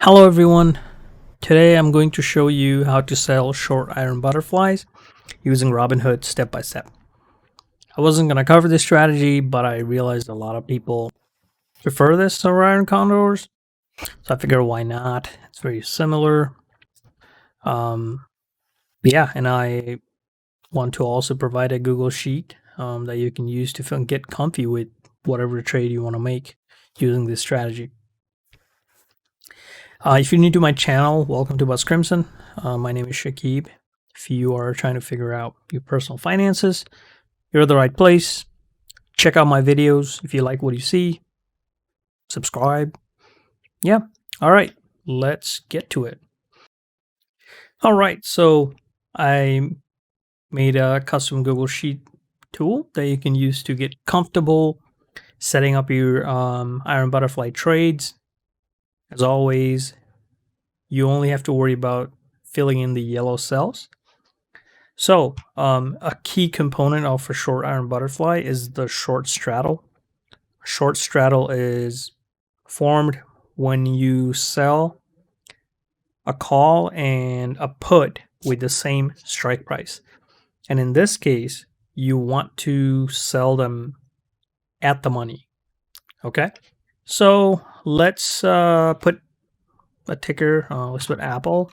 Hello everyone, today I'm going to show you how to sell short iron butterflies using Robinhood step by step. I wasn't going to cover this strategy, but I realized a lot of people prefer this over iron condors, so I figured why not. It's very similar. Yeah, and I want to also provide a Google Sheet that you can use to get comfy with whatever trade you want to make using this strategy. If you're new to my channel, welcome to Buzz Crimson. My name is Shakib. If you are trying to figure out your personal finances, you're at the right place. Check out my videos if you like what you see. Subscribe. Yeah. All right. Let's get to it. All right. So I made a custom Google Sheet tool that you can use to get comfortable setting up your iron butterfly trades. As always, you only have to worry about filling in the yellow cells. So a key component of a short iron butterfly is the short straddle. A short straddle is formed when you sell a call and a put with the same strike price. And in this case, you want to sell them at the money. Okay? So let's put a ticker. Let's put Apple.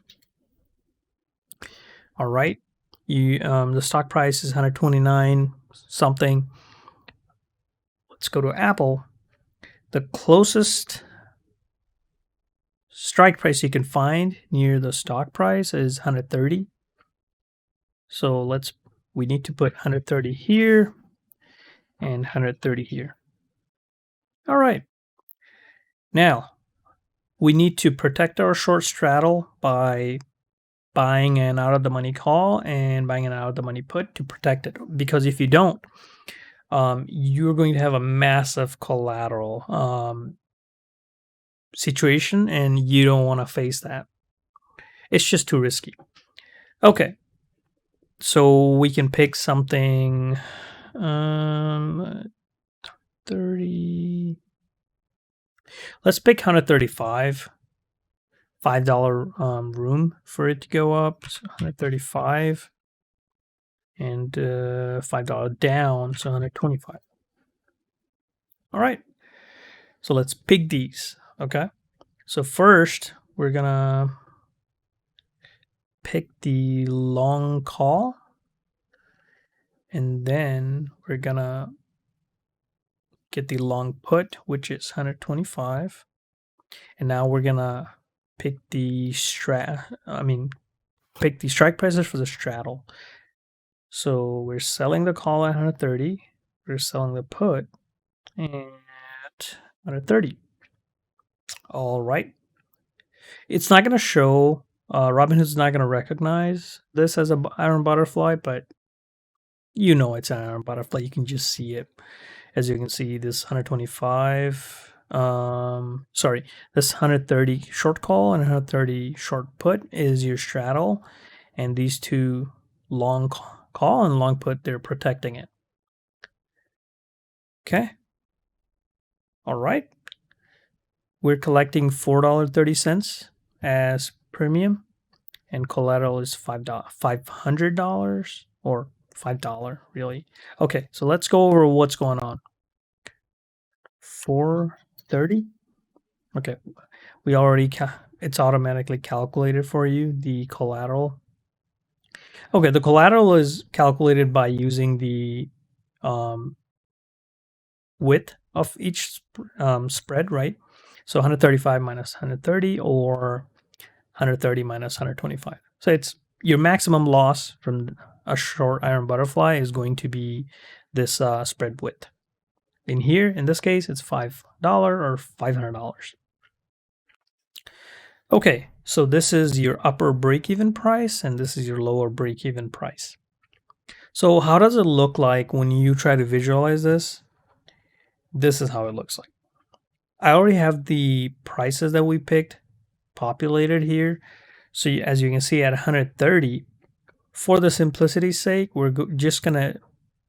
All right. The stock price is 129 something. Let's go to Apple. The closest strike price you can find near the stock price is 130. So we need to put 130 here and 130 here. All right. Now, we need to protect our short straddle by buying an out of the money call and buying an out of the money put to protect it. Because if you don't, you're going to have a massive collateral situation, and you don't want to face that. It's just too risky. Okay, so we can pick something 30. Let's pick 135. $5 room for it to go up. So 135 and $5 down, so 125. All right, so let's pick these. Okay, so first we're gonna pick the long call, and then we're gonna get the long put, which is 125, and now we're gonna pick the strike prices for the straddle. So we're selling the call at 130, we're selling the put at 130. All right. It's not going to show, Robinhood's not going to recognize this as an iron butterfly, but you know it's an iron butterfly. You can just see it. As you can see, this 125, this 130 short call and 130 short put is your straddle, and these two long call and long put, they're protecting it. Okay. All right. We're collecting $4.30 as premium, and collateral is $500 or $5 really. Okay, so let's go over what's going on. 430. Okay, we already it's automatically calculated for you, the collateral. Okay, the collateral is calculated by using the width of each spread, right? So 135 minus 130, or 130 minus 125. So it's your maximum loss from a short iron butterfly is going to be this spread width. In here, in this case, it's $5 or $500. Okay, so this is your upper break-even price, and this is your lower break-even price. So how does it look like when you try to visualize this? This is how it looks like. I already have the prices that we picked populated here. So as you can see at 130, for the simplicity's sake, we're just going to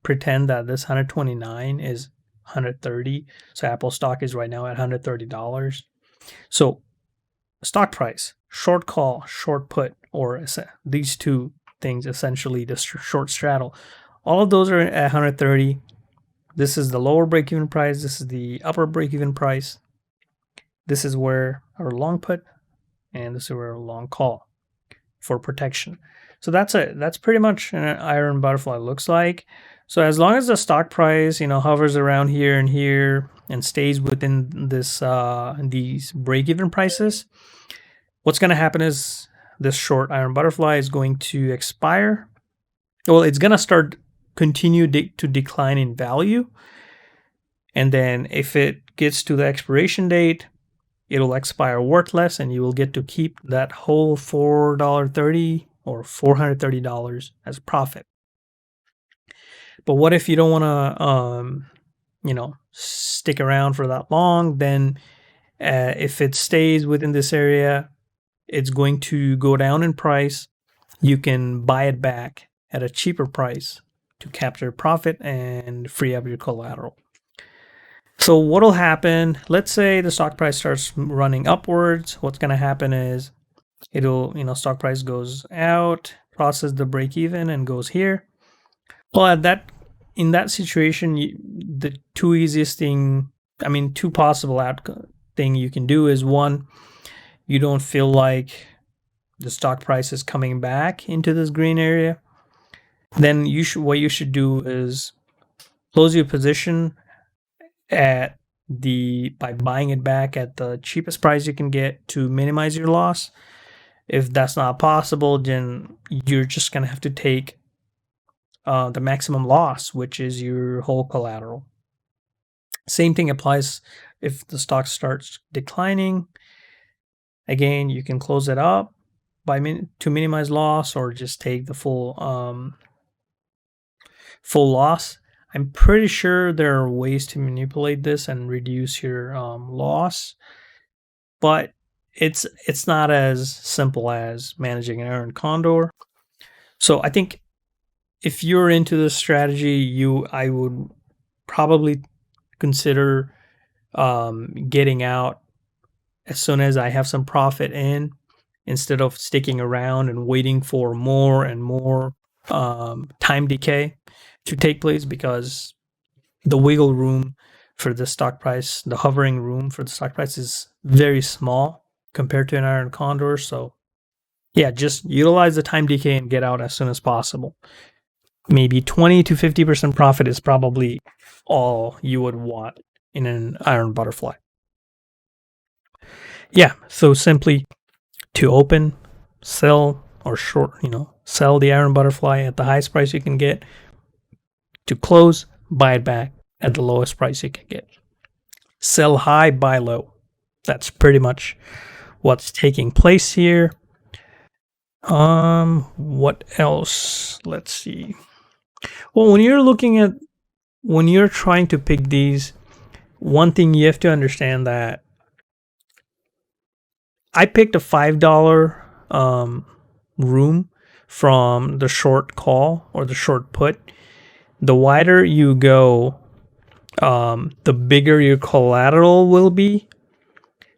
pretend that this 129 is 130. So Apple stock is right now at $130. So stock price, short call, short put, or these two things, essentially the short straddle, all of those are at 130. This is the lower break-even price. This is the upper break-even price. This is where our long put, and this is where our long call for protection. So that's pretty much an iron butterfly looks like. So as long as the stock price, hovers around here and here and stays within this these break-even prices, what's going to happen is this short iron butterfly is going to expire. Well, it's going to continue to decline in value. And then if it gets to the expiration date, it'll expire worthless, and you will get to keep that whole $4.30 or $430 as profit. But what if you don't want to, stick around for that long? Then if it stays within this area, it's going to go down in price. You can buy it back at a cheaper price to capture profit and free up your collateral. So what'll happen, let's say the stock price starts running upwards. What's going to happen is it'll, stock price goes out, crosses the break even and goes here. Well, in that situation, the two possible outcome thing you can do is, one, you don't feel like the stock price is coming back into this green area. Then what you should do is close your position by buying it back at the cheapest price you can get to minimize your loss. If that's not possible, then you're just gonna have to take the maximum loss, which is your whole collateral. Same thing applies if the stock starts declining. Again, you can close it up to minimize loss, or just take the full loss. I'm pretty sure there are ways to manipulate this and reduce your loss, but it's not as simple as managing an iron condor. So I think if you're into this strategy, I would probably consider getting out as soon as I have some profit in, instead of sticking around and waiting for more and more time decay to take place, because the wiggle room for the stock price, the hovering room for the stock price, is very small compared to an iron condor. So yeah, just utilize the time decay and get out as soon as possible. Maybe 20 to 50% profit is probably all you would want in an iron butterfly. Yeah, so simply to open, sell, or short, sell the iron butterfly at the highest price you can get. To close, buy it back at the lowest price you can get. Sell high, buy low. That's pretty much what's taking place here. What else? Let's see. Well, when you're trying to pick these, one thing you have to understand that I picked a $5 room from the short call or the short put. The wider you go, the bigger your collateral will be,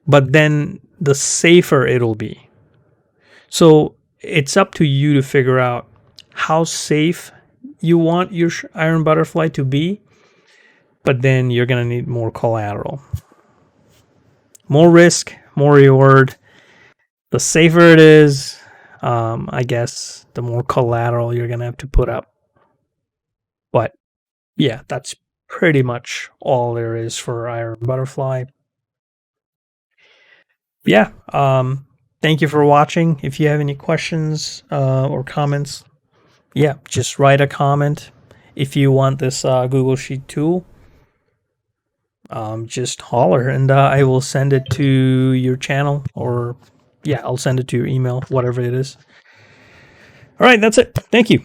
but then the safer it'll be. So it's up to you to figure out how safe you want your iron butterfly to be, but then you're going to need more collateral. More risk, more reward. The safer it is, I guess, the more collateral you're going to have to put up. But yeah, that's pretty much all there is for iron butterfly. Yeah, thank you for watching. If you have any questions or comments, yeah, just write a comment. If you want this Google Sheet tool, just holler and I will send it to your channel, or yeah, I'll send it to your email, whatever it is. All right, that's it. Thank you.